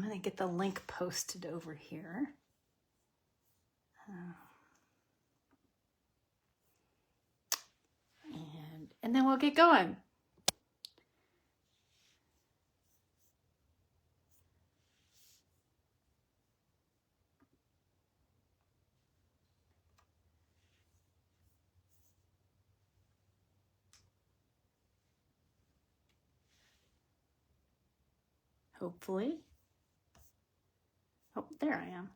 going to get the link posted over here. And then we'll get going. Hopefully. Oh, there I am.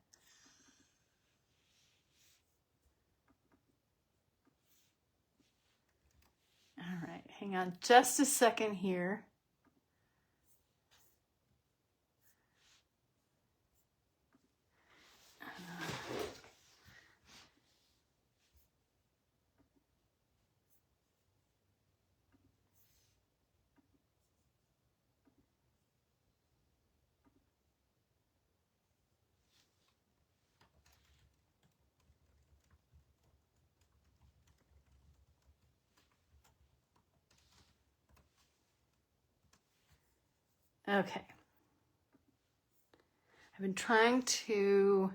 All right, hang on just a second here. Okay. I've been trying to,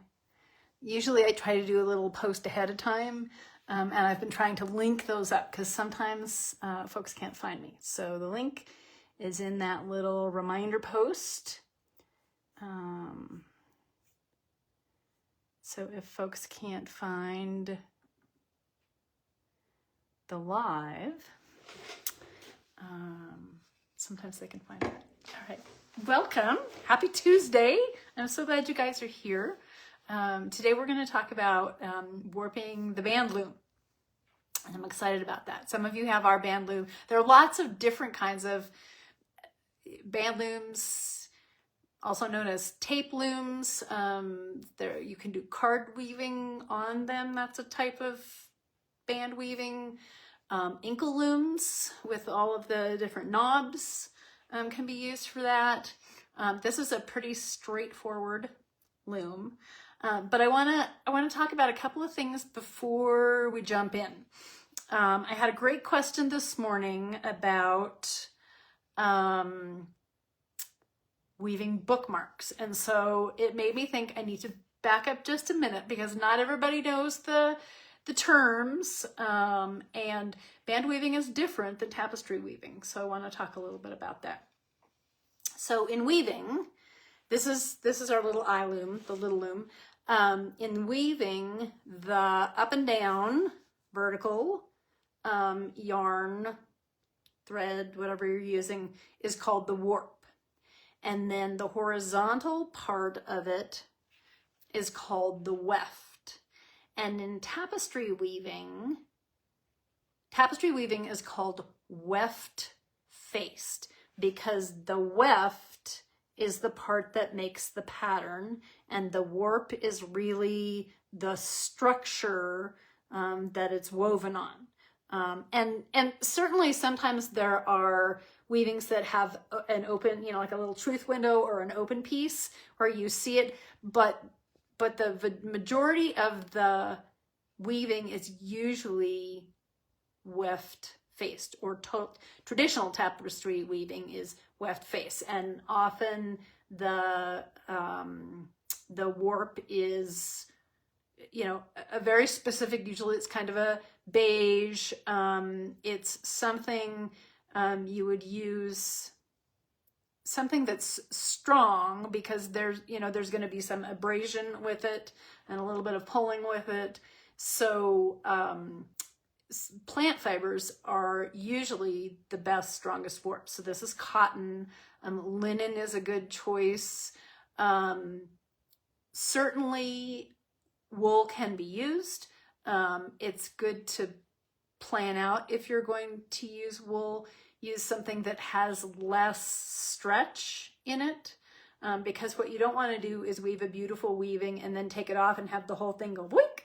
usually I try to do a little post ahead of time, and I've been trying to link those up because sometimes folks can't find me. So the link is in that little reminder post. So if folks can't find the live, sometimes they can find it. All right, welcome. Happy Tuesday. I'm so glad you guys are here. Today we're going to talk about warping the band loom. And I'm excited about that. Some of you have our band loom. There are lots of different kinds of band looms, also known as tape looms. There you can do card weaving on them. That's a type of band weaving. Inkle looms with all of the different knobs can be used for that. This is a pretty straightforward loom, but I want to talk about a couple of things before we jump in. I had a great question this morning about weaving bookmarks, and so it made me think I need to back up just a minute because not everybody knows the terms, and band weaving is different than tapestry weaving. So I want to talk a little bit about that. So in weaving, this is our little eye loom, the little loom. In weaving, the up and down vertical yarn, thread, whatever you're using, is called the warp. And then the horizontal part of it is called the weft. And in tapestry weaving is called weft faced because the weft is the part that makes the pattern, and the warp is really the structure that it's woven on. And certainly sometimes there are weavings that have an open, like a little truth window or an open piece where you see it, but the majority of the weaving is usually weft faced, or traditional tapestry weaving is weft faced, and often the warp is a very specific, usually it's kind of a beige, it's something you would use, something that's strong because there's going to be some abrasion with it and a little bit of pulling with it. So plant fibers are usually the best, strongest warp. So this is cotton. Linen is a good choice. Certainly wool can be used. It's good to plan out if you're going to use wool. Use something that has less stretch in it, because what you don't want to do is weave a beautiful weaving and then take it off and have the whole thing go boink.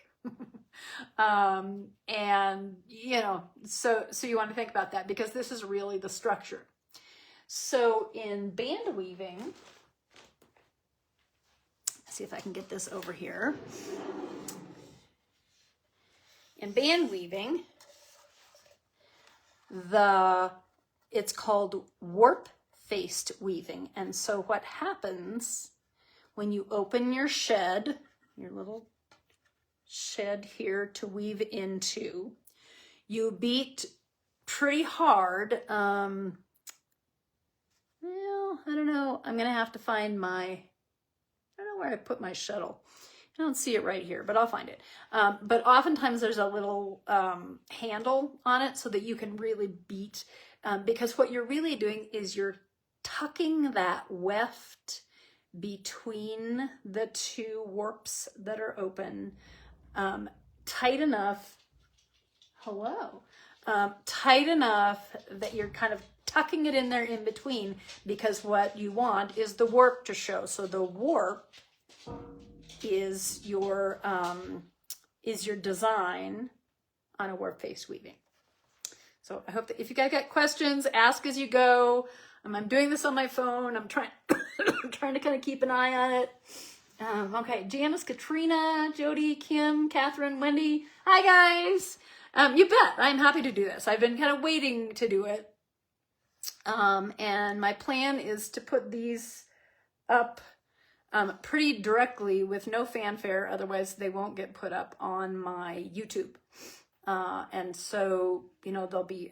And so you want to think about that because this is really the structure. So in band weaving, let's see if I can get this over here. In band weaving, it's called warp-faced weaving. And so what happens when you open your shed, your little shed here to weave into, you beat pretty hard. Well, I don't know. I'm going to have to find I don't know where I put my shuttle. I don't see it right here, but I'll find it. But oftentimes there's a little handle on it so that you can really beat, because what you're really doing is you're tucking that weft between the two warps that are open tight enough, tight enough that you're kind of tucking it in there in between, because what you want is the warp to show. So the warp is your design on a warp face weaving. So I hope that if you guys got questions, ask as you go. I'm doing this on my phone. I'm trying trying to kind of keep an eye on it. Okay, Janice, Katrina, Jody, Kim, Catherine, Wendy. Hi guys. You bet. I'm happy to do this. I've been kind of waiting to do it. And my plan is to put these up pretty directly with no fanfare, otherwise they won't get put up on my YouTube. And so, there'll be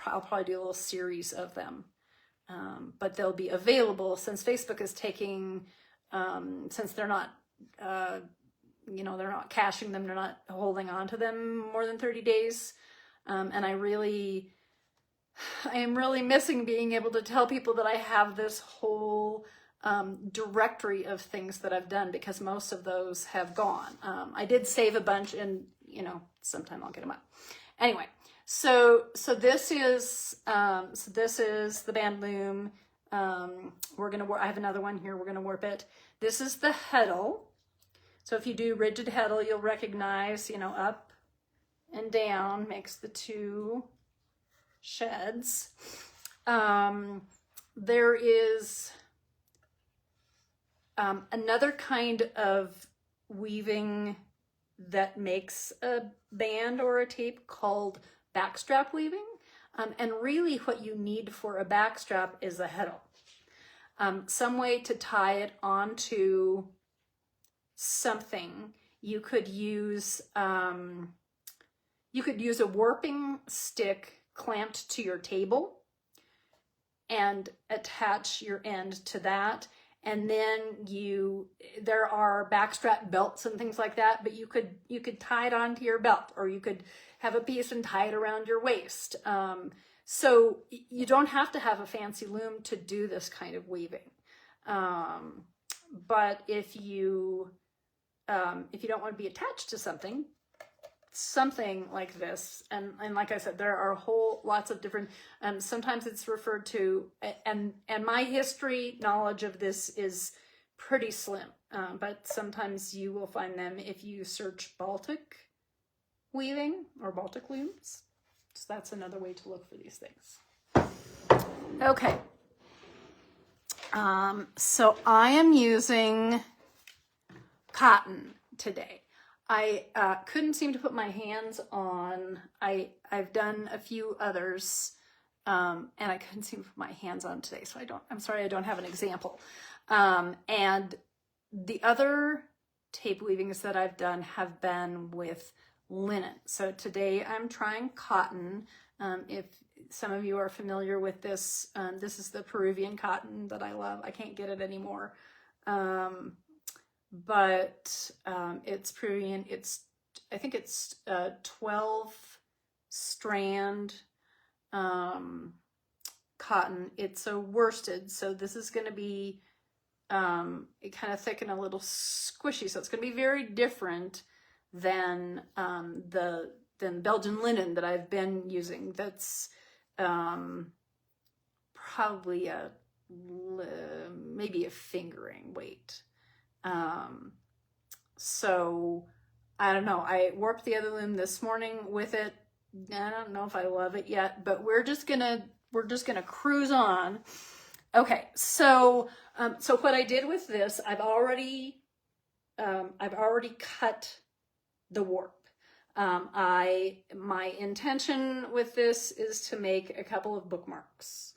I'll probably do a little series of them. But they'll be available since Facebook is taking, since they're not, they're not caching them, they're not holding on to them more than 30 days. And I am really missing being able to tell people that I have this whole directory of things that I've done, because most of those have gone. I did save a bunch, and sometime I'll get them up. Anyway, so this is the band loom. I have another one here. We're gonna warp it. This is the heddle. So if you do rigid heddle, you'll recognize, up and down makes the two sheds. There is another kind of weaving that makes a band or a tape called backstrap weaving. And really what you need for a backstrap is a heddle. Some way to tie it onto something. You could use a warping stick clamped to your table and attach your end to that. And then there are backstrap belts and things like that, but you could tie it onto your belt, or you could have a piece and tie it around your waist. So you don't have to have a fancy loom to do this kind of weaving. But if you don't want to be attached to something like this, and like I said, there are lots of different, sometimes it's referred to, and my history knowledge of this is pretty slim, but sometimes you will find them if you search Baltic weaving or Baltic looms. So that's another way to look for these things. Okay. So I am using cotton today. I couldn't seem to put my hands on, I've done a few others, and I couldn't seem to put my hands on today, so I'm sorry I don't have an example. And the other tape weavings that I've done have been with linen. So today I'm trying cotton. If some of you are familiar with this, this is the Peruvian cotton that I love. I can't get it anymore. But it's Peruvian. I think it's 12 strand cotton. It's a worsted, so this is going to be kind of thick and a little squishy. So it's going to be very different than the Belgian linen that I've been using. That's probably maybe a fingering weight. So I don't know. I warped the other loom this morning with it. I don't know if I love it yet, but we're just gonna cruise on. Okay, so what I did with this, I've already cut the warp. My intention with this is to make a couple of bookmarks.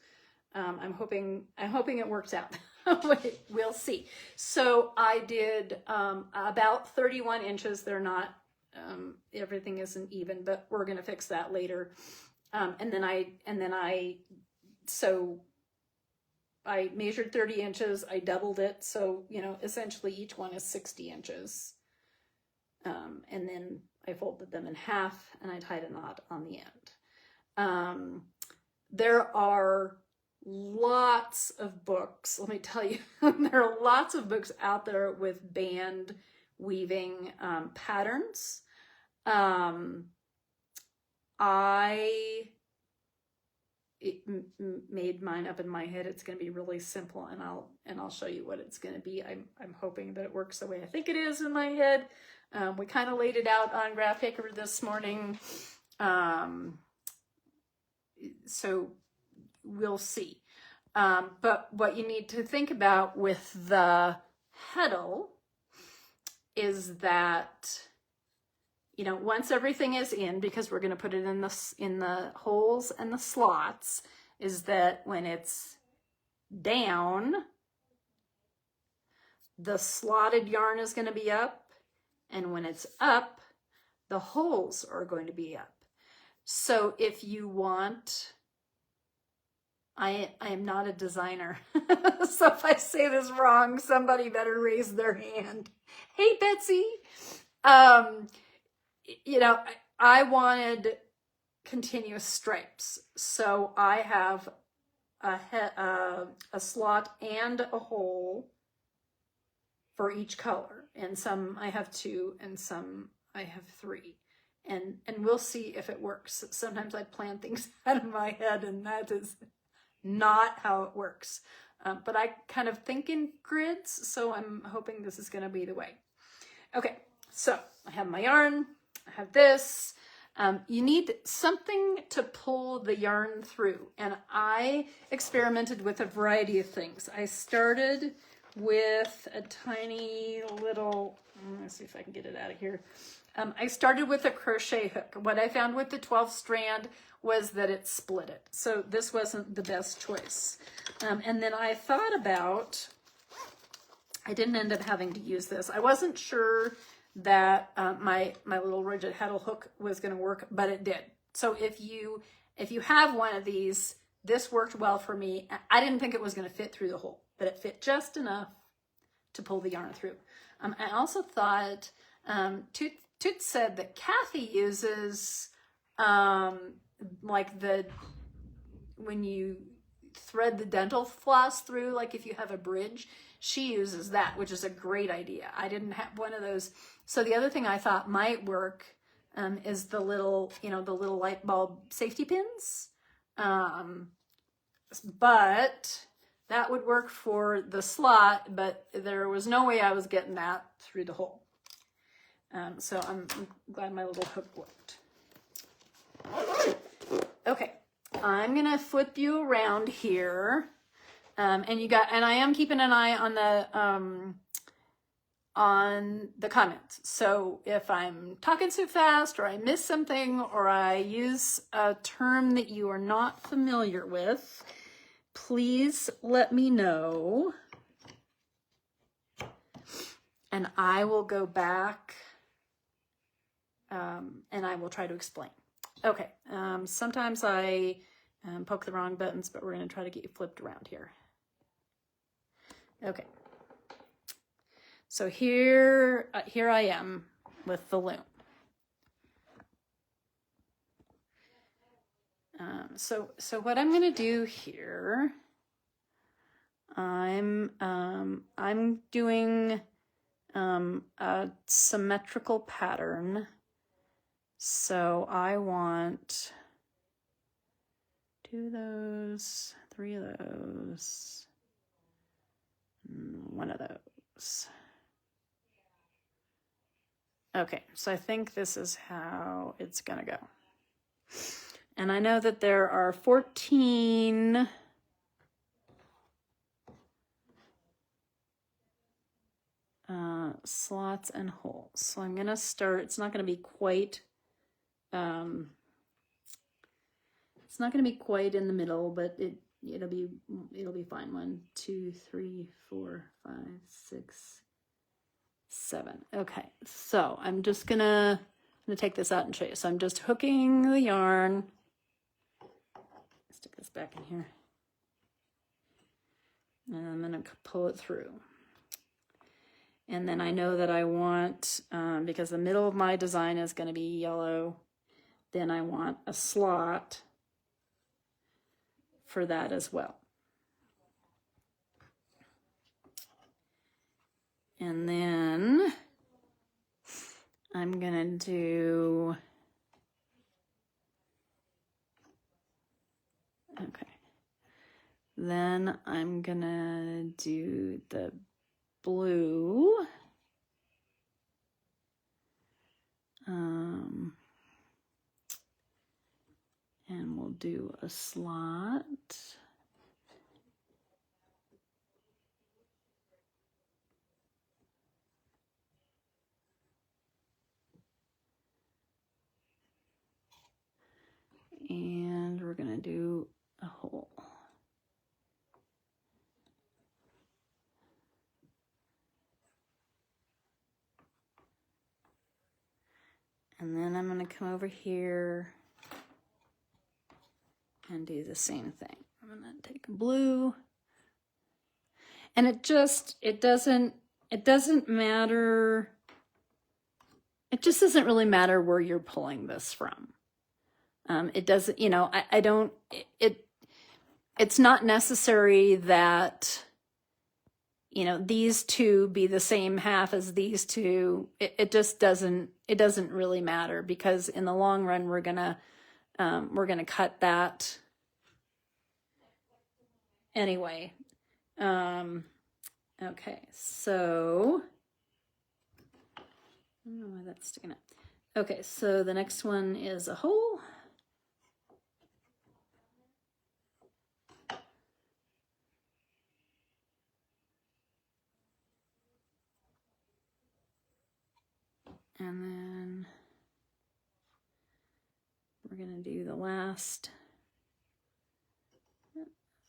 I'm hoping it works out. Wait, we'll see. So I did about 31 inches. They're not, everything isn't even, but we're going to fix that later. So I measured 30 inches. I doubled it. So, you know, essentially each one is 60 inches. And then I folded them in half and I tied a knot on the end. There are lots of books, let me tell you, there are lots of books out there with band weaving patterns. I made mine up in my head. It's going to be really simple, and I'll show you what it's going to be. I'm hoping that it works the way I think it is in my head. We kind of laid it out on graph paper this morning, so we'll see. But what you need to think about with the heddle is that, you know, once everything is in, because we're going to put it in the holes and the slots, is that when it's down, the slotted yarn is going to be up, and when it's up, the holes are going to be up. So if you want, I am not a designer, so if I say this wrong, somebody better raise their hand. Hey, Betsy. You know, I wanted continuous stripes, so I have a slot and a hole for each color, and some I have 2 and some I have 3, and we'll see if it works. Sometimes I plan things out of my head, and that is not how it works. But I kind of think in grids, so I'm hoping this is going to be the way. Okay, so I have my yarn. I have this. You need something to pull the yarn through, and I experimented with a variety of things. I started with a tiny little, let's see if I can get it out of here. I started with a crochet hook. What I found with the 12 strand was that it split it, so this wasn't the best choice. And then I thought about, I didn't end up having to use this. I wasn't sure that my little rigid heddle hook was going to work, but it did. So if you have one of these, this worked well for me. I didn't think it was going to fit through the hole, but it fit just enough to pull the yarn through. I also thought, Toot said that Kathy uses like when you thread the dental floss through, like if you have a bridge, she uses that, which is a great idea. I didn't have one of those. So the other thing I thought might work is the little, you know, the little light bulb safety pins. But that would work for the slot, but there was no way I was getting that through the hole. So I'm glad my little hook worked. Okay, I'm gonna flip you around here. And I am keeping an eye on the comments. So if I'm talking too fast, or I miss something, or I use a term that you are not familiar with, please let me know. And I will go back and I will try to explain. Okay, sometimes I poke the wrong buttons, but we're gonna try to get you flipped around here. Okay, so here I am with the loom. So what I'm gonna do here, I'm doing a symmetrical pattern. So I want 2 of those, 3 of those, 1 of those. Okay, so I think this is how it's gonna go. And I know that there are 14 slots and holes. So I'm gonna start, it's not gonna be quite it's not going to be quite in the middle, but it'll be fine. 1, 2, 3, 4, 5, 6, 7. Okay, so I'm just gonna take this out and show you. So I'm just hooking the yarn. Stick this back in here. And I'm gonna pull it through. And then I know that I want, because the middle of my design is gonna be yellow, then I want a slot for that as well. And then I'm gonna do, okay. Then I'm gonna do the blue. And we'll do a slot. And we're gonna do a hole. And then I'm gonna come over here and do the same thing. I'm gonna take a blue, and it doesn't matter. It just doesn't really matter where you're pulling this from. It doesn't, you know, it's not necessary that, you know, these two be the same half as these two. It just doesn't really matter, because in the long run, we're gonna cut that anyway. Okay, so I don't know why that's sticking out. Okay, so the next one is a hole. And then we're gonna do the last.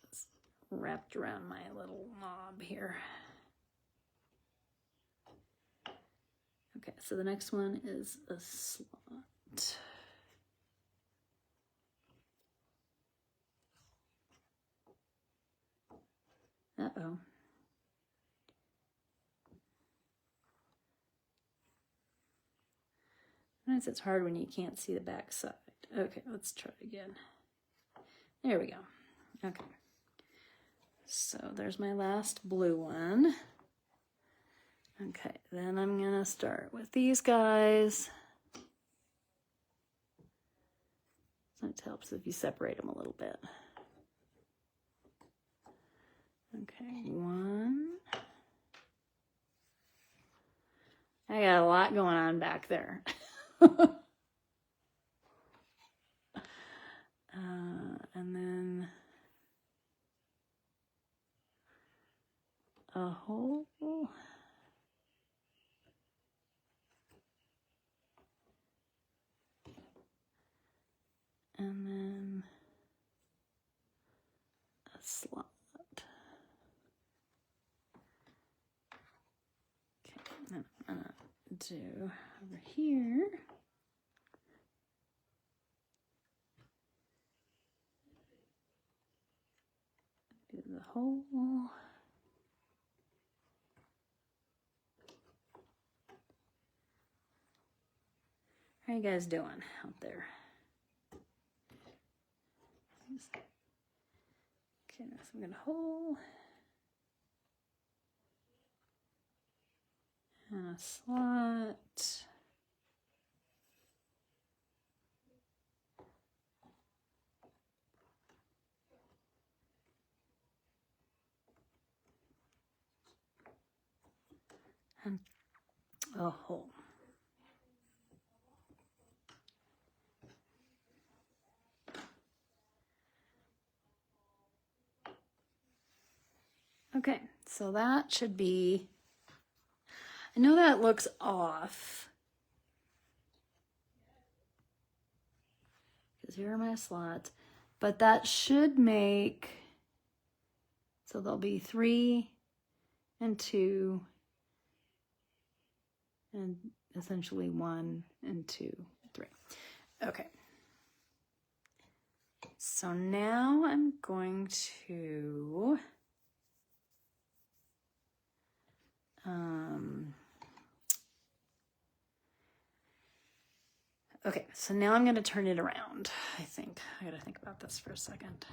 It's wrapped around my little knob here. Okay, so the next one is a slot. Uh-oh. Sometimes it's hard when you can't see the back side. Okay, let's try again. There we go. Okay. So there's my last blue one. Okay, then I'm gonna start with these guys. It helps if you separate them a little bit. Okay, one. I got a lot going on back there. And then a hole. And then a slot. Okay, then I'm gonna do over here. Do the hole. How you guys doing out there? Okay, now I'm gonna hole and a slot. And a hole. Okay, so that should be, I know that looks off, because here are my slots, but that should make So there'll be 3 and 2 and essentially 1 and 2, 3. Okay. So now I'm going to okay, so now I'm going to turn it around. I think I got to think about this for a second.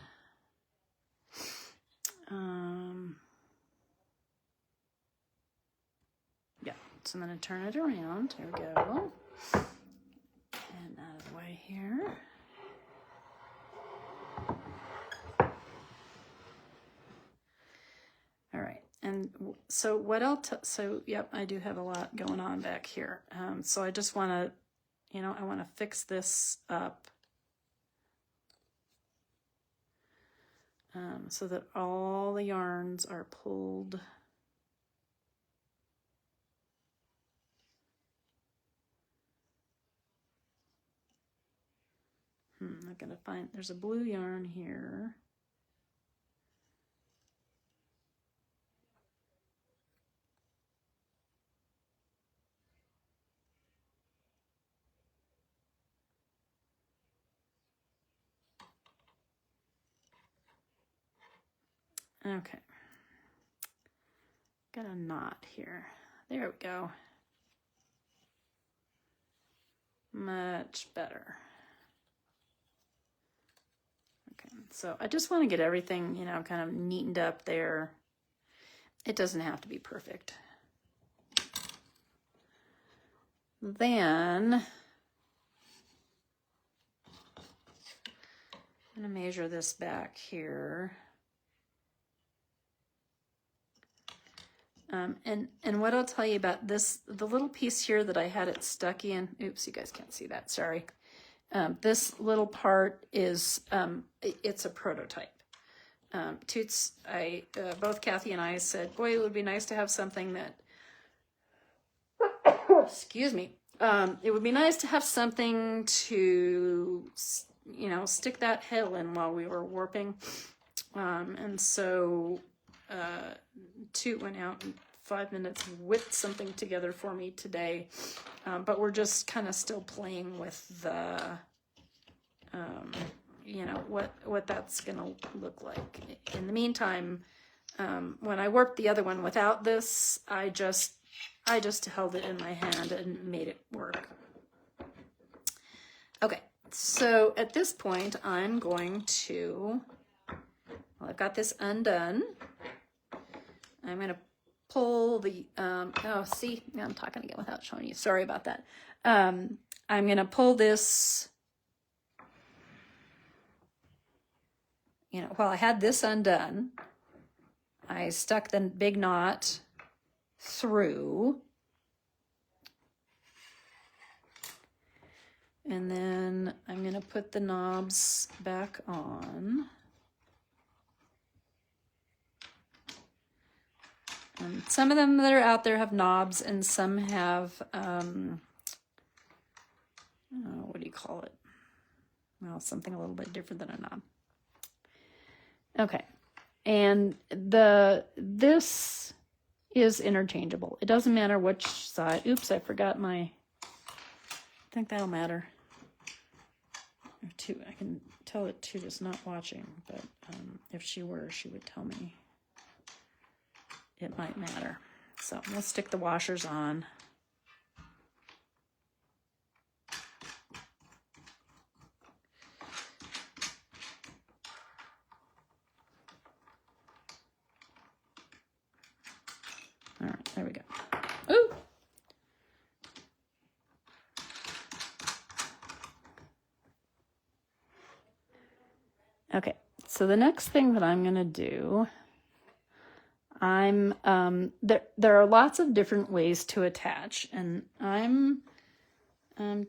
Yeah, so I'm going to turn it around. There we go. And out of the way here. All right, and so what else? So, yep, I do have a lot going on back here. So I just want to, I want to fix this up so that all the yarns are pulled. I'm gonna find, there's a blue yarn here. Okay. Got a knot here. There we go. Much better. Okay, so I just want to get everything, kind of neatened up there. It doesn't have to be perfect. Then I'm going to measure this back here. And what I'll tell you about this, the little piece here that I had it stuck in, oops, you guys can't see that, sorry. This little part is, it's a prototype. Toots, both Kathy and I said, boy, it would be nice to have something that, excuse me, it would be nice to have something to, stick that hill in while we were warping. And so Toot went out in 5 minutes, whipped something together for me today. But we're just kind of still playing with the, what that's going to look like. In the meantime, when I warped the other one without this, I just held it in my hand and made it work. Okay, so at this point, I'm going to, well, I've got this undone. I'm going to pull the, oh, see, now I'm talking again without showing you. Sorry about that. I'm going to pull this, while I had this undone, I stuck the big knot through. And then I'm going to put the knobs back on. And some of them that are out there have knobs, and some have, what do you call it? Well, something a little bit different than a knob. Okay, and this is interchangeable. It doesn't matter which side. Oops, I forgot I think that'll matter. I can tell that Toot is not watching, but if she were, she would tell me it might matter. So we'll stick the washers on. All right, there we go. Ooh! Okay, so the next thing that I'm going to do, there are lots of different ways to attach, and I'm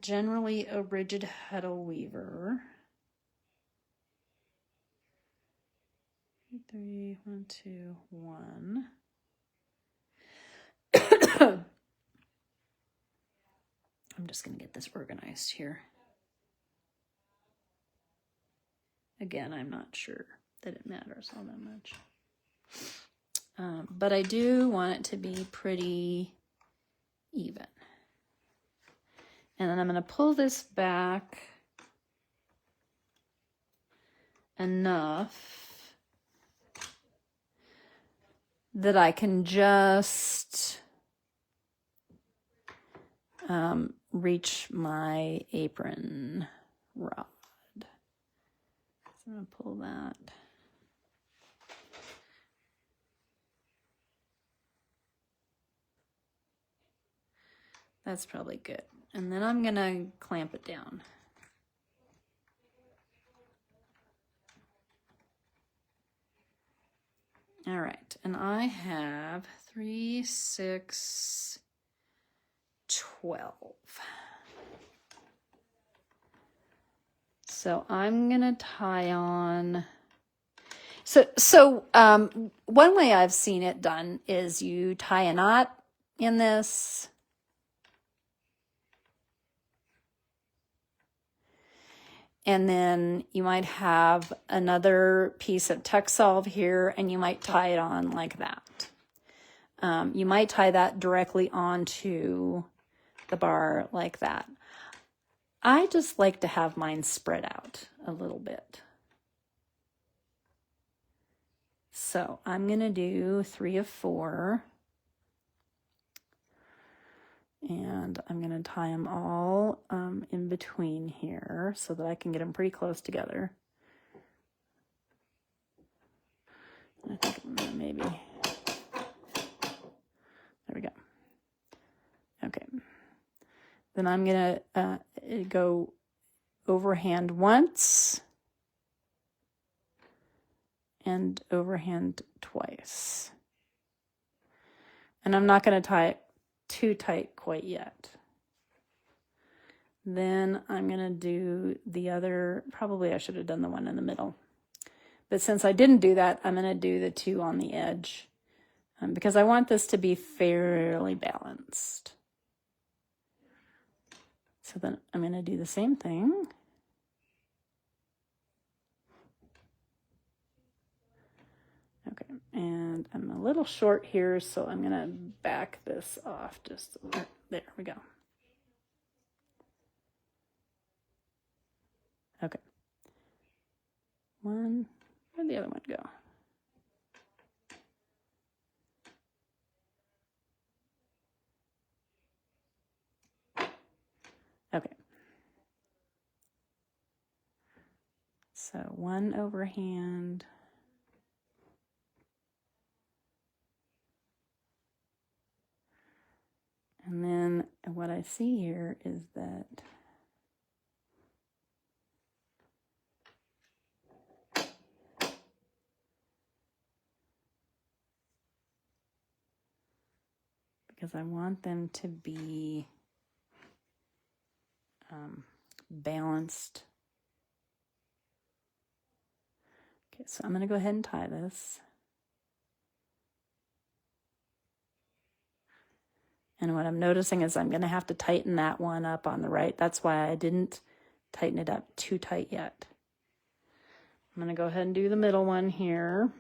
generally a rigid heddle weaver. 3, 1, 2, 1. I'm just going to get this organized here. Again, I'm not sure that it matters all that much. But I do want it to be pretty even. And then I'm going to pull this back enough that I can just reach my apron rod. So I'm going to pull that. That's probably good. And then I'm going to clamp it down. All right, and I have 3, 6, 12. So I'm gonna tie on. So one way I've seen it done is you tie a knot in this. And then you might have another piece of tuck solve here, and you might tie it on like that. You might tie that directly onto the bar like that. I just like to have mine spread out a little bit. So I'm going to do 3 of 4. And I'm going to tie them all in between here so that I can get them pretty close together. I think maybe, there we go. Okay. Then I'm going to go overhand once and overhand twice. And I'm not going to tie it too tight quite yet. Then I'm going to do the other, probably I should have done the one in the middle. But since I didn't do that, I'm going to do the 2 on the edge because I want this to be fairly balanced. So then I'm going to do the same thing. Okay, and I'm a little short here, so I'm going to back this off just there we go. Okay. One, where'd the other one go? Okay. So 1 overhand. And then what I see here is that because I want them to be balanced. Okay, so I'm going to go ahead and tie this. And what I'm noticing is I'm going to have to tighten that one up on the right. That's why I didn't tighten it up too tight yet. I'm going to go ahead and do the middle one here.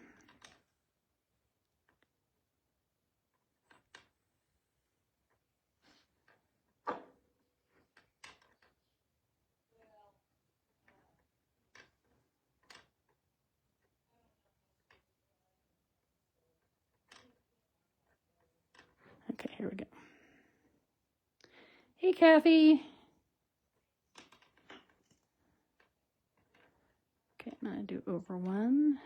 Okay, here we go. Hey, Kathy. Okay, I'm going to do over 1.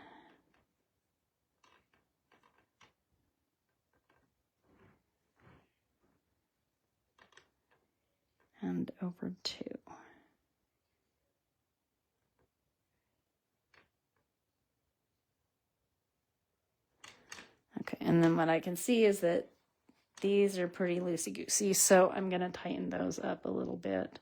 And over 2. Okay, and then what I can see is that these are pretty loosey-goosey, so I'm going to tighten those up a little bit.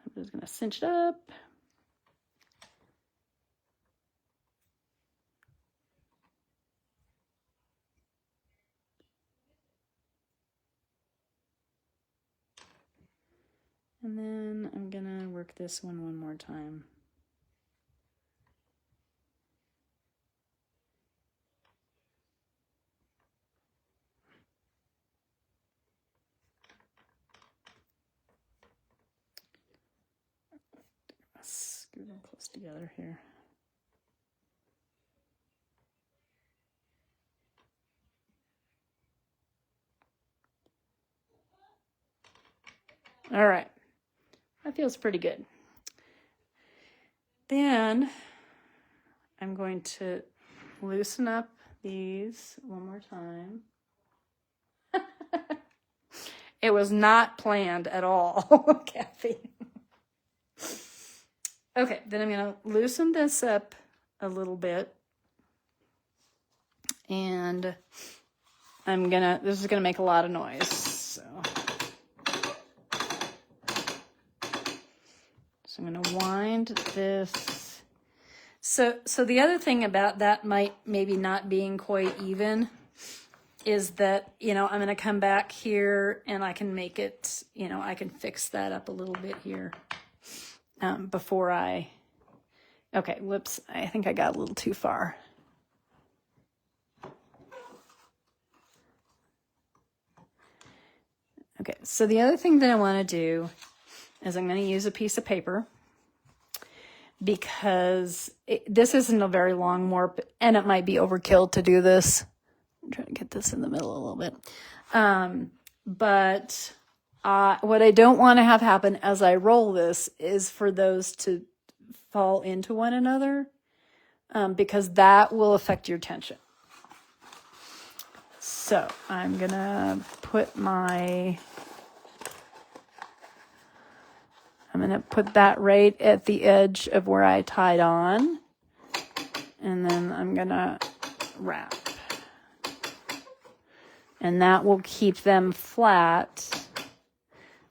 I'm just going to cinch it up. And then I'm gonna work this one more time. Let's get them close together here. All right, that feels pretty good. Then I'm going to loosen up these one more time. It was not planned at all, Kathy. Okay, then I'm going to loosen this up a little bit. And this is going to make a lot of noise. So I'm going to wind this. So the other thing about that maybe not being quite even is that, I'm going to come back here and I can make it, I can fix that up a little bit here before okay, whoops, I think I got a little too far. Okay, so the other thing that I want to do is I'm going to use a piece of paper because this isn't a very long warp and it might be overkill to do this. I'm trying to get this in the middle a little bit. But what I don't want to have happen as I roll this is for those to fall into one another because that will affect your tension. So I'm going to put that right at the edge of where I tied on. And then I'm going to wrap. And that will keep them flat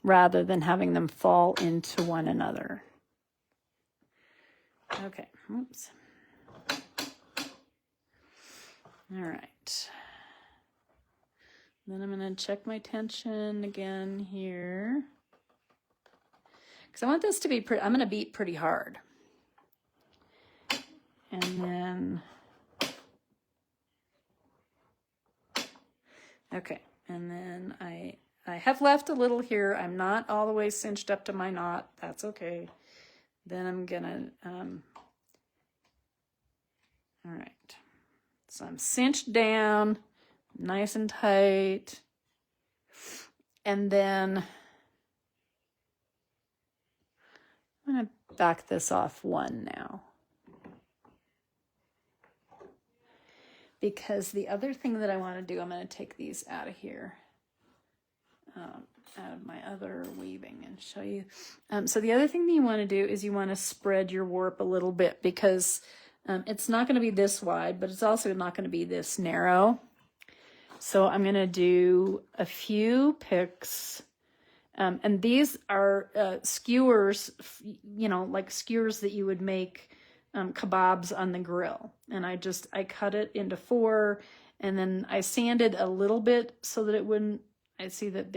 rather than having them fall into one another. Okay, oops. All right. Then I'm going to check my tension again here. Because I want this to be I'm going to beat pretty hard. And then, okay, and then I have left a little here. I'm not all the way cinched up to my knot. That's okay. Then I'm going to, all right. So I'm cinched down, nice and tight. And then I'm going to back this off one now. Because the other thing that I want to do, I'm going to take these out of here, out of my other weaving and show you. So the other thing that you want to do is you want to spread your warp a little bit because it's not going to be this wide, but it's also not going to be this narrow. So I'm going to do a few picks. And these are skewers, like skewers that you would make kebabs on the grill. And I cut it into 4 and then I sanded a little bit so that it wouldn't, I see that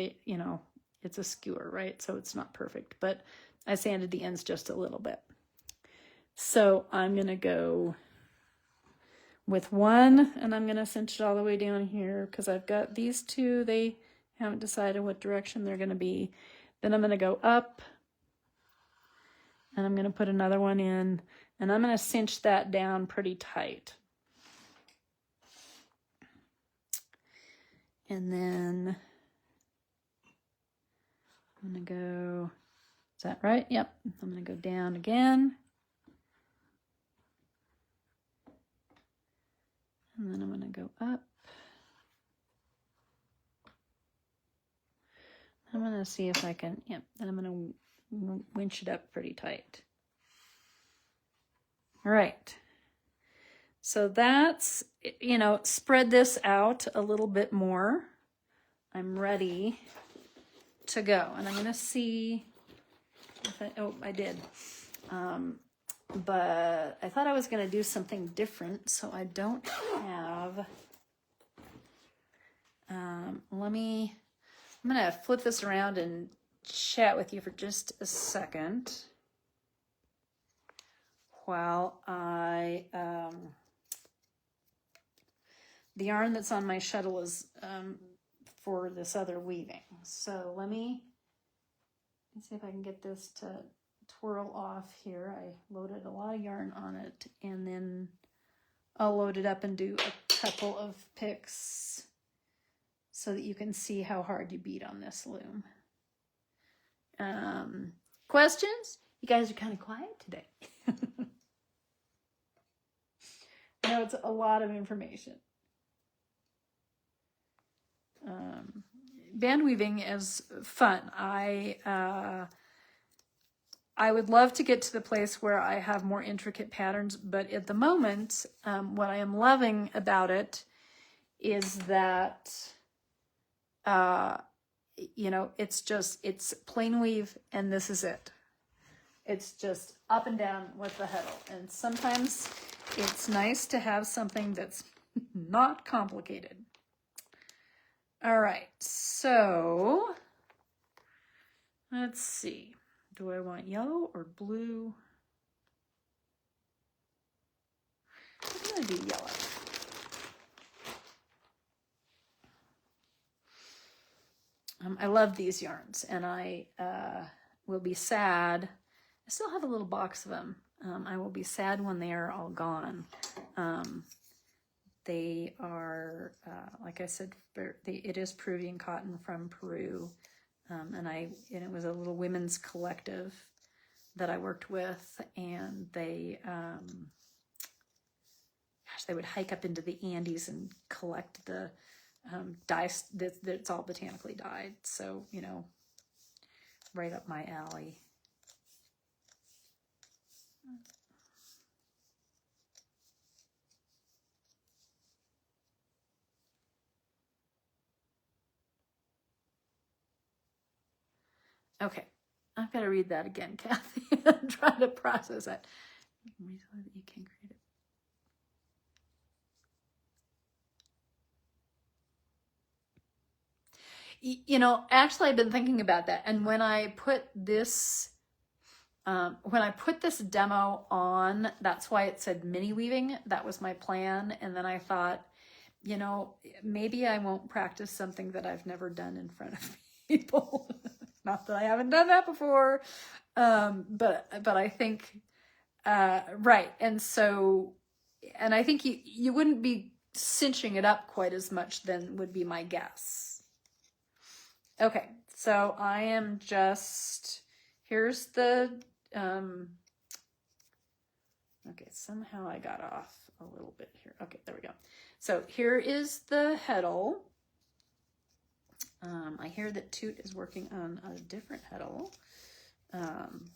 it's a skewer, right? So it's not perfect, but I sanded the ends just a little bit. So I'm going to go with one and I'm going to cinch it all the way down here because I've got these two. They haven't decided what direction they're going to be. Then I'm going to go up and I'm going to put another one in and I'm going to cinch that down pretty tight. And then I'm going to go, is that right? Yep. I'm going to go down again. And then I'm going to go up. I'm going to see if I can, then I'm going to winch it up pretty tight. All right. So that's, spread this out a little bit more. I'm ready to go. And I'm going to see if I did. But I thought I was going to do something different, so I don't have, I'm going to flip this around and chat with you for just a second while I, the yarn that's on my shuttle is for this other weaving. So let me see if I can get this to twirl off here. I loaded a lot of yarn on it, and then I'll load it up and do a couple of picks so that you can see how hard you beat on this loom. Questions? You guys are kind of quiet today. I know it's a lot of information. Band weaving is fun. I would love to get to the place where I have more intricate patterns, but at the moment, what I am loving about it is that, you know, it's plain weave and this is it. It's just up and down with the heddle. And sometimes it's nice to have something that's not complicated. All right, so let's see. Do I want yellow or blue? I'm gonna do yellow. I love these yarns, and I will be sad. I still have a little box of them. I will be sad when they are all gone. They are, like I said, it is Peruvian cotton from Peru. And it was a little women's collective that I worked with, and they, gosh, they would hike up into the Andes and collect the dyes that's all botanically dyed. So, you know, right up my alley. Okay, I've got to read that again, Kathy. I'm trying to process that. You can create it. You know, actually, I've been thinking about that, and when I put this demo on, that's why it said mini weaving. That was my plan, and then I thought, you know, maybe I won't practice something that I've never done in front of people. Not that I haven't done that before, but I think, right. And so, and I think you wouldn't be cinching it up quite as much then would be my guess. Okay, so I am just, here's the, okay, somehow I got off a little bit here. Okay, there we go. So here is the heddle. I hear that Toot is working on a different heddle,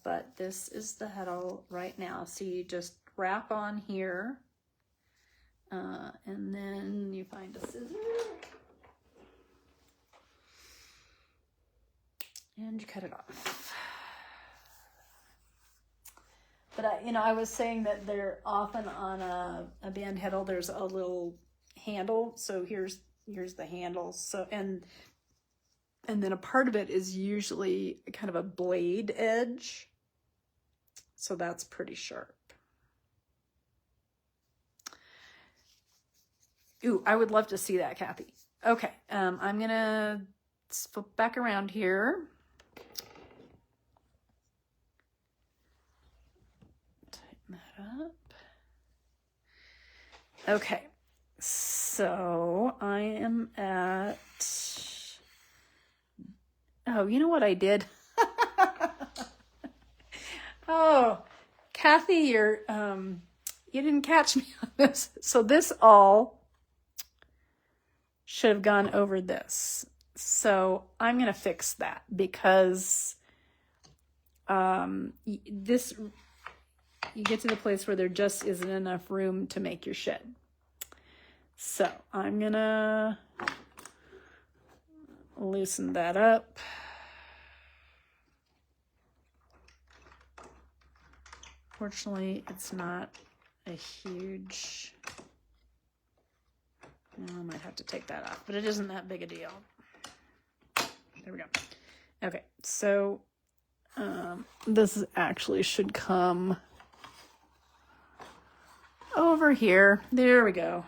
but this is the heddle right now. So you just wrap on here, and then you find a scissor, and you cut it off. But you know, I was saying that they're often on a band heddle. There's a little handle. So here's the handle. So and then a part of it is usually kind of a blade edge. So that's pretty sharp. Ooh, I would love to see that, Kathy. Okay, I'm gonna flip back around here. Tighten that up. Okay, so I am at, oh, you know what I did? Oh, Kathy, you didn't catch me on this. So this all should have gone over this. So I'm going to fix that because this, you get to the place where there just isn't enough room to make your shed. So I'm going to loosen that up. Fortunately, it's not a huge, I might have to take that off, but it isn't that big a deal. There we go. Okay, so this actually should come over here. There we go.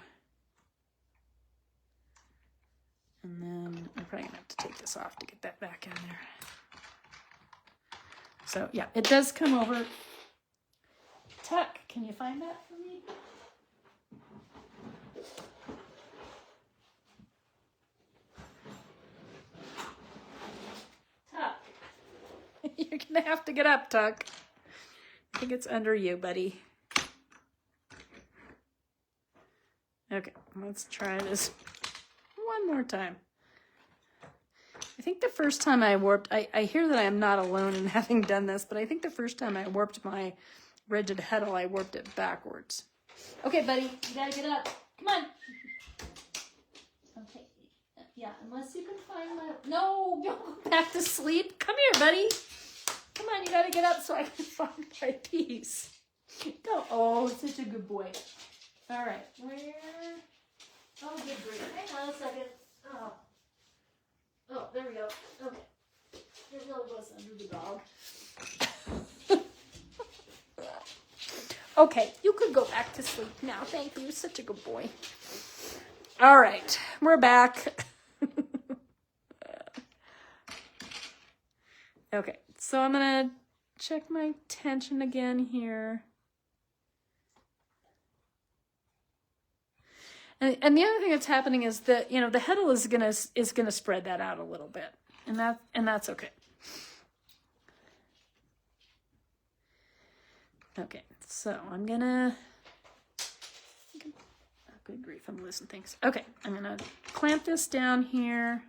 And then I'm probably gonna have to take this off to get that back in there. So yeah, it does come over. Tuck, can you find that for me? Tuck. You're gonna have to get up, Tuck. I think it's under you, buddy. Okay, let's try this one more time. I think the first time I warped, I hear that I am not alone in having done this, but I think the first time I warped my rigid heddle, I warped it backwards. Okay, buddy, you gotta get up. Come on. Okay, yeah, unless you can find my, no, don't go back to sleep. Come here, buddy. Come on, you gotta get up so I can find my piece. Go, oh, such a good boy. All right, where, oh, good grief. Hang on a second. Oh, there we go. Okay. It really was under the dog. Okay, you could go back to sleep now. Thank you. Such a good boy. All right, we're back. Okay, so I'm going to check my tension again here. And the other thing that's happening is that, you know, the heddle is gonna spread that out a little bit, and that's okay. Okay, so I'm gonna, oh, good grief, I'm losing things. Okay, I'm gonna clamp this down here.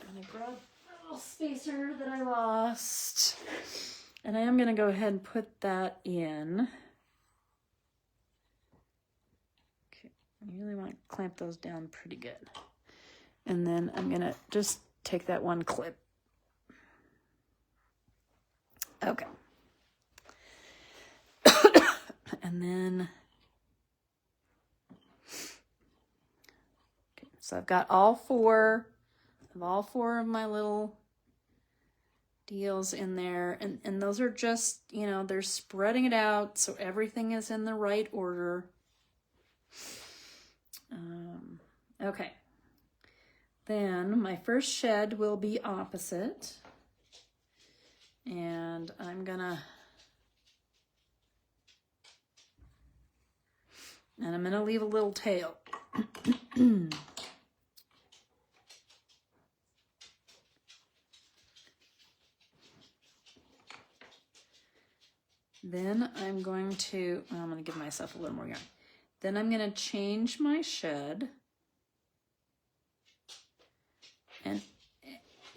I'm gonna grab spacer that I lost, and I am going to go ahead and put that in. Okay, I really want to clamp those down pretty good, and then I'm going to just take that one clip. Okay. And then okay, so I've got all four of my little deals in there, and those are just, you know, they're spreading it out so everything is in the right order. Okay, then my first shed will be opposite, and I'm gonna leave a little tail. Then I'm going to give myself a little more yarn. Then I'm going to change my shed.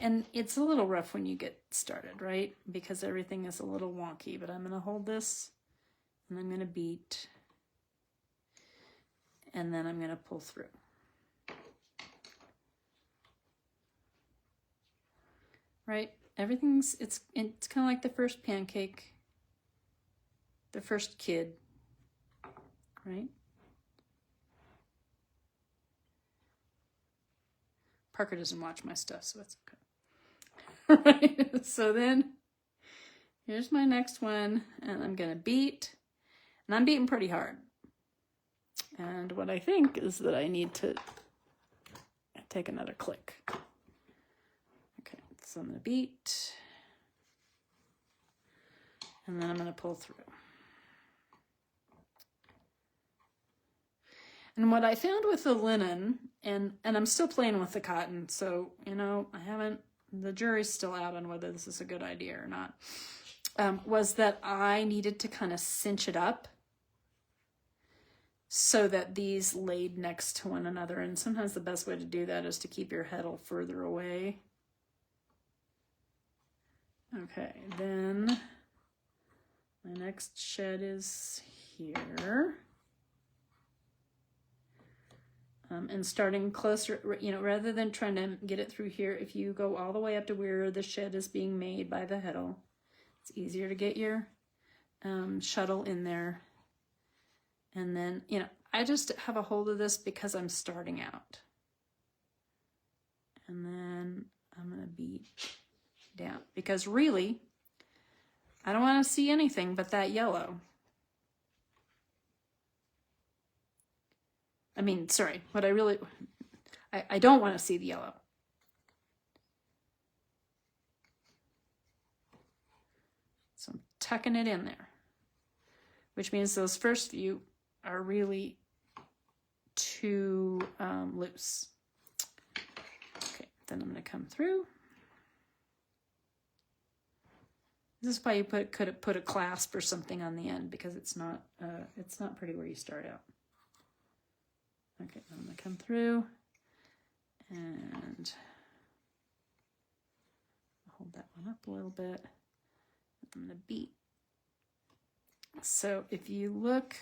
And it's a little rough when you get started, right? Because everything is a little wonky, but I'm going to hold this and I'm going to beat. And then I'm going to pull through. Right? Everything's, it's kind of like the first pancake. The first kid, right? Parker doesn't watch my stuff, so it's okay. Right? So then, here's my next one, and I'm gonna beat, and I'm beating pretty hard. And what I think is that I need to take another click. Okay, so I'm gonna beat, and then I'm gonna pull through. And what I found with the linen, and I'm still playing with the cotton, so, you know, the jury's still out on whether this is a good idea or not, was that I needed to kind of cinch it up so that these laid next to one another. And sometimes the best way to do that is to keep your heddle further away. Okay, then my next shed is here. And starting closer, you know, rather than trying to get it through here, if you go all the way up to where the shed is being made by the heddle, it's easier to get your shuttle in there And then, you know, I just have a hold of this because I'm starting out. And then I'm going to beat down because really, I don't want to see anything but that yellow. I mean, sorry, what I don't want to see the yellow. So I'm tucking it in there, which means those first few are really too loose. Okay, then I'm going to come through. This is why you could put a clasp or something on the end, because it's not pretty where you start out. Okay, I'm going to come through and hold that one up a little bit. I'm going to beat. So if you look,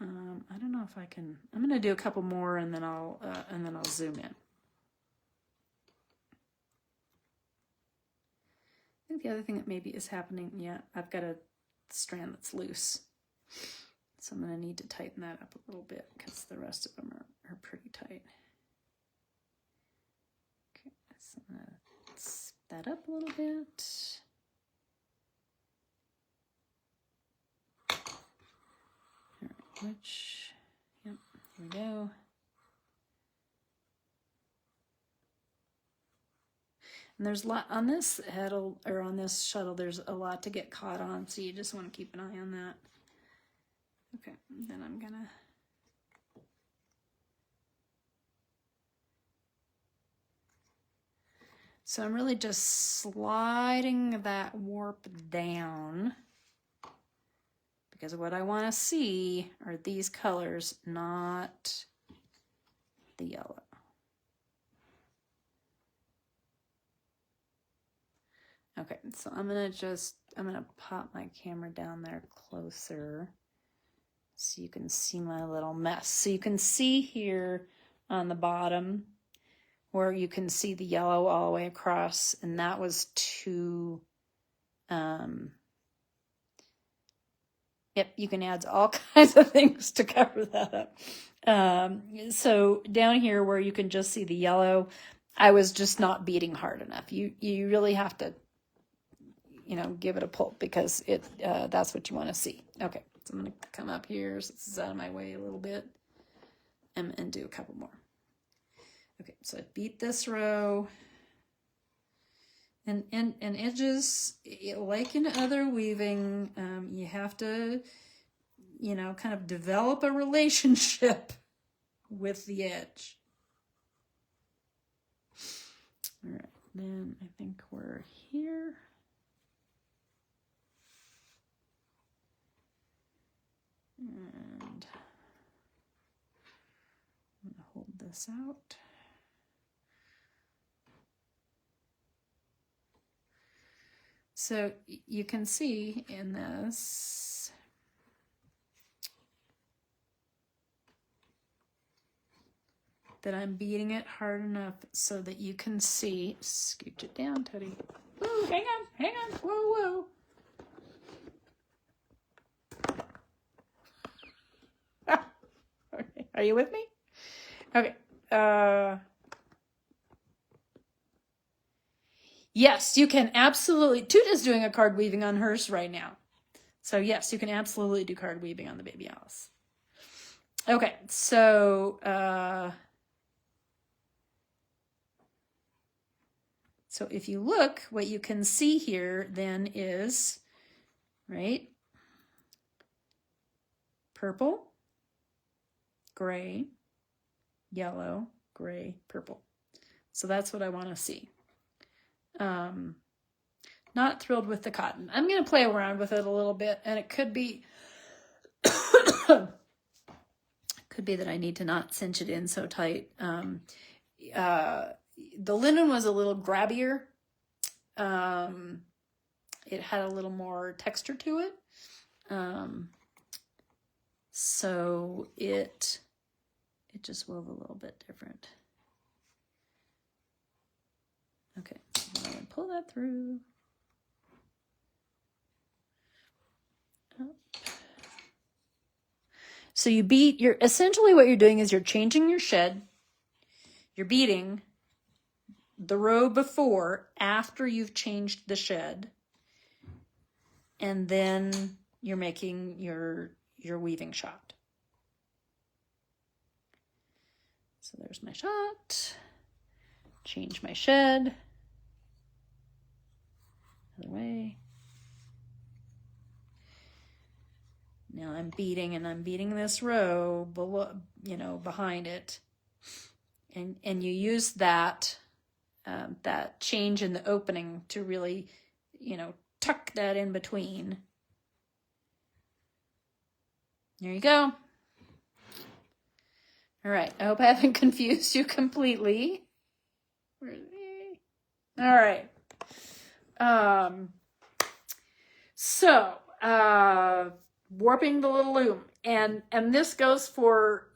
I don't know if I can. I'm going to do a couple more and then I'll zoom in. I think the other thing that maybe is happening, yeah, I've got a strand that's loose. So I'm going to need to tighten that up a little bit because the rest of them are pretty tight. Okay, so I'm going to split that up a little bit. All right, which, yep, here we go. And there's a lot on this head, or on this shuttle, there's a lot to get caught on, so you just want to keep an eye on that. Okay, then I'm gonna so I'm really just sliding that warp down because what I want to see are these colors, not the yellow. Okay, so I'm gonna pop my camera down there closer so you can see my little mess. So you can see here on the bottom where you can see the yellow all the way across, and that was too, yep, you can add all kinds of things to cover that up. So down here where you can just see the yellow, I was just not beating hard enough. You really have to, you know, give it a pull because that's what you want to see. Okay, so I'm going to come up here so this is out of my way a little bit and do a couple more. Okay, so I beat this row. And edges, like in other weaving, you have to, you know, kind of develop a relationship with the edge. All right, then I think we're here. And I'm going to hold this out. So you can see in this that I'm beating it hard enough so that you can see. Scooch it down, Teddy. Ooh, hang on, whoa. Okay, are you with me? Okay. Yes, you can absolutely. Tuta's doing a card weaving on hers right now. So yes, you can absolutely do card weaving on the Baby Alice. Okay, so so if you look, what you can see here then is, right, purple, gray, yellow, gray, purple. So that's what I want to see. Not thrilled with the cotton. I'm going to play around with it a little bit, and it could be that I need to not cinch it in so tight. The linen was a little grabbier. It had a little more texture to it. So it just wove a little bit different. Okay, so I'm going to pull that through. So you beat, essentially what you're doing is you're changing your shed. You're beating the row before, after you've changed the shed. And then you're making your weaving shot. So there's my shot. Change my shed. Other way. Now I'm beating, and I'm beating this row below, behind it. And you use that that change in the opening to really, tuck that in between. There you go. All right, I hope I haven't confused you completely. All right. So, warping the little loom. And this goes for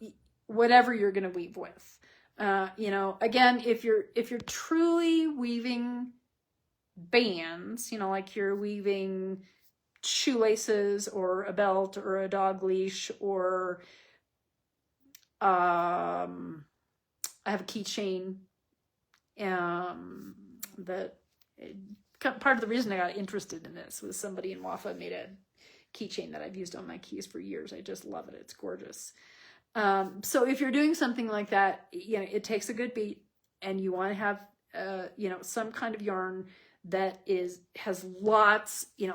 whatever you're going to weave with. Again, if you're truly weaving bands, like you're weaving shoelaces or a belt or a dog leash, or I have a keychain that part of the reason I got interested in this was somebody in Wafa made a keychain that I've used on my keys for years. I just love it. It's gorgeous. So if you're doing something like that, it takes a good beat, and you want to have, some kind of yarn that has lots and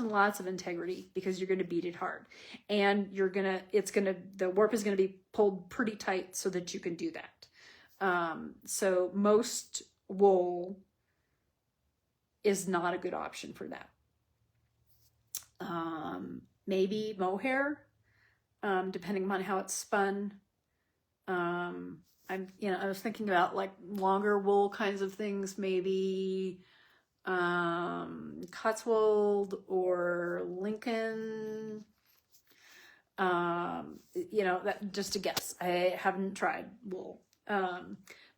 lots of integrity, because you're going to beat it hard, and the warp is going to be pulled pretty tight so that you can do that. So most wool is not a good option for that. Maybe mohair, depending on how it's spun. I was thinking about like longer wool kinds of things, maybe Cotswold or Lincoln. That just a guess. I haven't tried wool,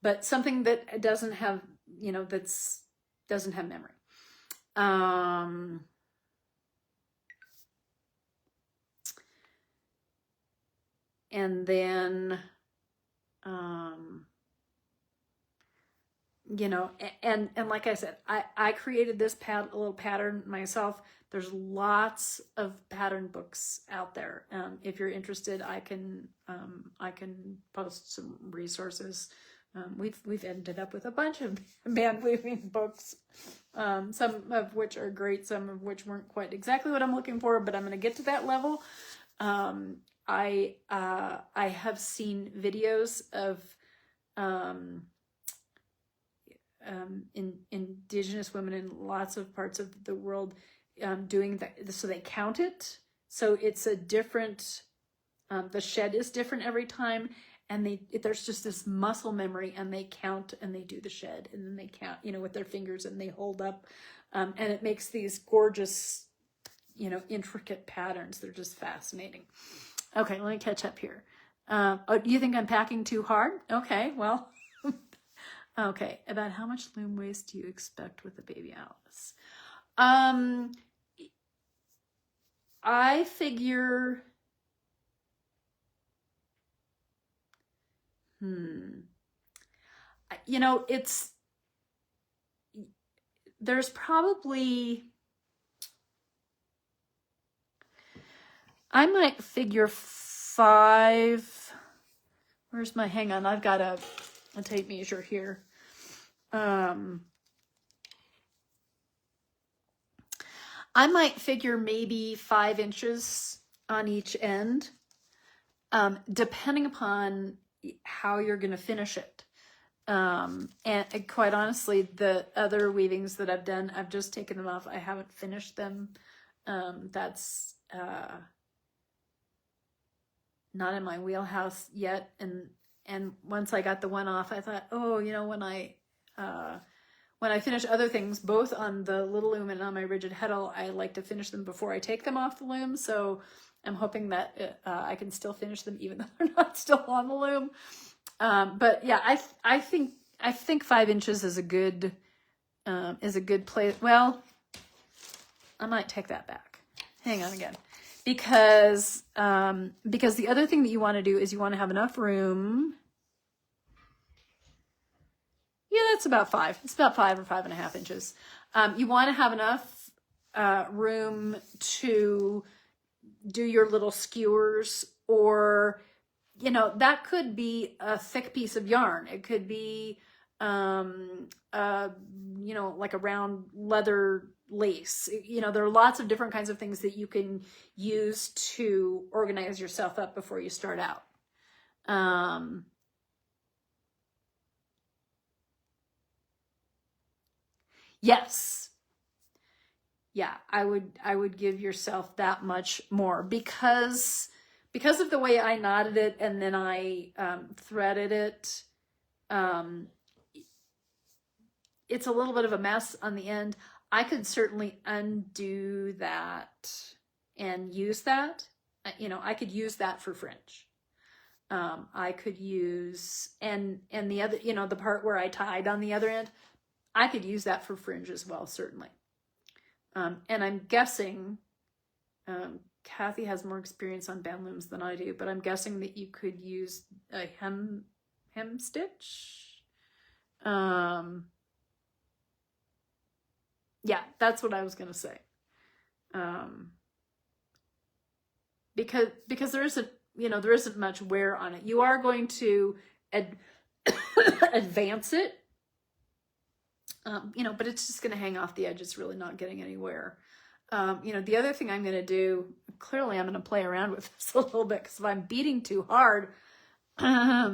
but something that doesn't have, doesn't have memory. And then, and like I said, I created this little pattern myself. There's lots of pattern books out there. If you're interested, I can post some resources. We've ended up with a bunch of band weaving books, some of which are great, some of which weren't quite exactly what I'm looking for, but I'm going to get to that level. I have seen videos of indigenous women in lots of parts of the world doing that, so they count it. So it's a different, the shed is different every time, and there's just this muscle memory, and they count and they do the shed, and then they count, with their fingers, and they hold up, and it makes these gorgeous, intricate patterns. They're just fascinating. Okay, let me catch up here. Oh, you think I'm packing too hard? Okay, well, okay. About how much loom waste do you expect with a baby Alice? I figure, there's probably, I might figure 5, where's my, hang on, I've got a tape measure here. I might figure maybe 5 inches on each end, depending upon how you're going to finish it. And quite honestly, the other weavings that I've done, I've just taken them off. I haven't finished them. That's not in my wheelhouse yet. And once I got the one off, I thought, oh, when I finish other things, both on the little loom and on my rigid heddle, I like to finish them before I take them off the loom. So I'm hoping that I can still finish them even though they're not still on the loom. But yeah, I think 5 inches is a good place. Well, I might take that back. Hang on again. because the other thing that you want to do is you want to have enough room. Yeah, that's about 5. It's about 5 or 5.5 inches. You want to have enough room to do your little skewers, or, you know, that could be a thick piece of yarn. It could be, you know, like a round leather lace. You know, there are lots of different kinds of things that you can use to organize yourself up before you start out. Yes. Yeah, I would give yourself that much more, because of the way I knotted it and then I threaded it. It's a little bit of a mess on the end. I could certainly undo that and use that. You know, I could use that for fringe. I could use, and the other, you know, the part where I tied on the other end, I could use that for fringe as well, certainly. And I'm guessing, Kathy has more experience on band looms than I do, but I'm guessing that you could use a hem stitch. Yeah, that's what I was gonna say. Because there isn't, you know, there isn't much wear on it. You are going to advance it. You know, but it's just going to hang off the edge. It's really not getting anywhere. You know, the other thing I'm going to do, clearly I'm going to play around with this a little bit, because if I'm beating too hard, I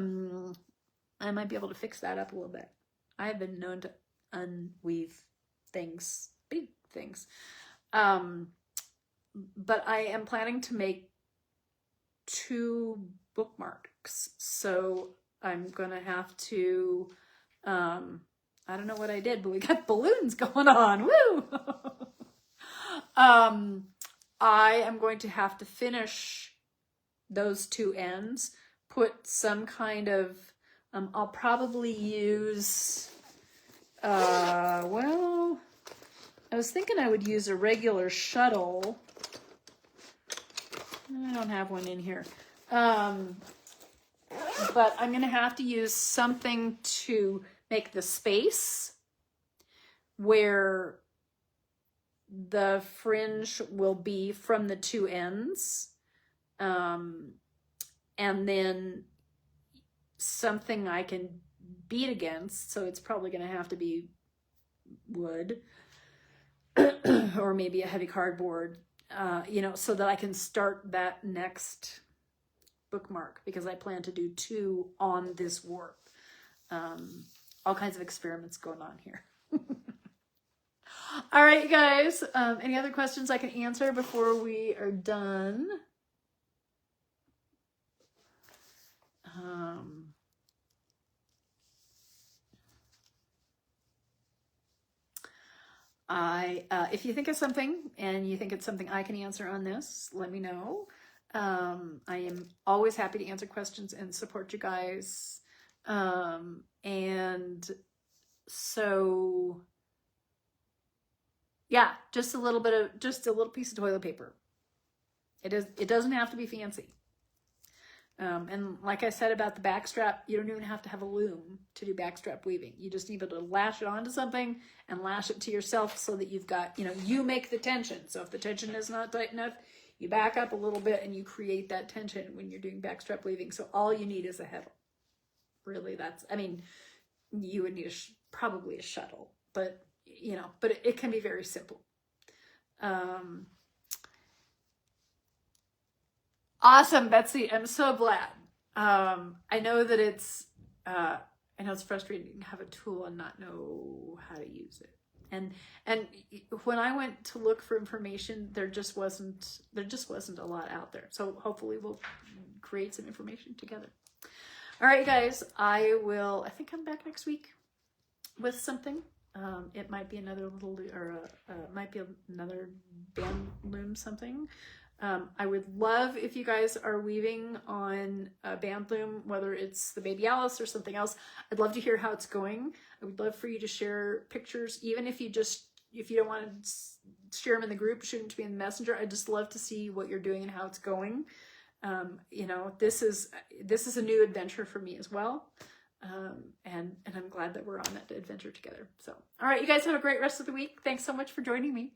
might be able to fix that up a little bit. I have been known to unweave things, big things. But I am planning to make 2 bookmarks. So I'm going to have to, I don't know what I did, but we got balloons going on. Woo! I am going to have to finish those 2 ends, put some kind of, I'll probably use, well, I was thinking I would use a regular shuttle. I don't have one in here. But I'm going to have to use something to make the space where the fringe will be from the 2 ends. And then something I can beat against. So it's probably going to have to be wood or maybe a heavy cardboard, you know, so that I can start that next bookmark, because I plan to do 2 on this warp. All kinds of experiments going on here. All right, you guys, any other questions I can answer before we are done? If you think of something and you think it's something I can answer on this, let me know. I am always happy to answer questions and support you guys. And so, yeah, just a little piece of toilet paper. It doesn't have to be fancy. And like I said about the backstrap, you don't even have to have a loom to do backstrap weaving. You just need to lash it onto something and lash it to yourself so that you've got, you know, you make the tension. So if the tension is not tight enough, you back up a little bit and you create that tension when you're doing backstrap weaving. So all you need is a heddle. Really, that's, I mean, you would need probably a shuttle, but, you know, but it can be very simple. Awesome, Betsy. I'm so glad. I know that it's frustrating to have a tool and not know how to use it. And when I went to look for information, there just wasn't a lot out there. So hopefully we'll create some information together. All right, guys, I think I'm back next week with something. It might be another might be another band loom something. I would love if you guys are weaving on a band loom, whether it's the Baby Alice or something else. I'd love to hear how it's going. I would love for you to share pictures, even if you just if you don't want to share them in the group, shoot them to me in the messenger. I just love to see what you're doing and how it's going. You know, this is a new adventure for me as well. And I'm glad that we're on that adventure together. So, all right, you guys have a great rest of the week. Thanks so much for joining me.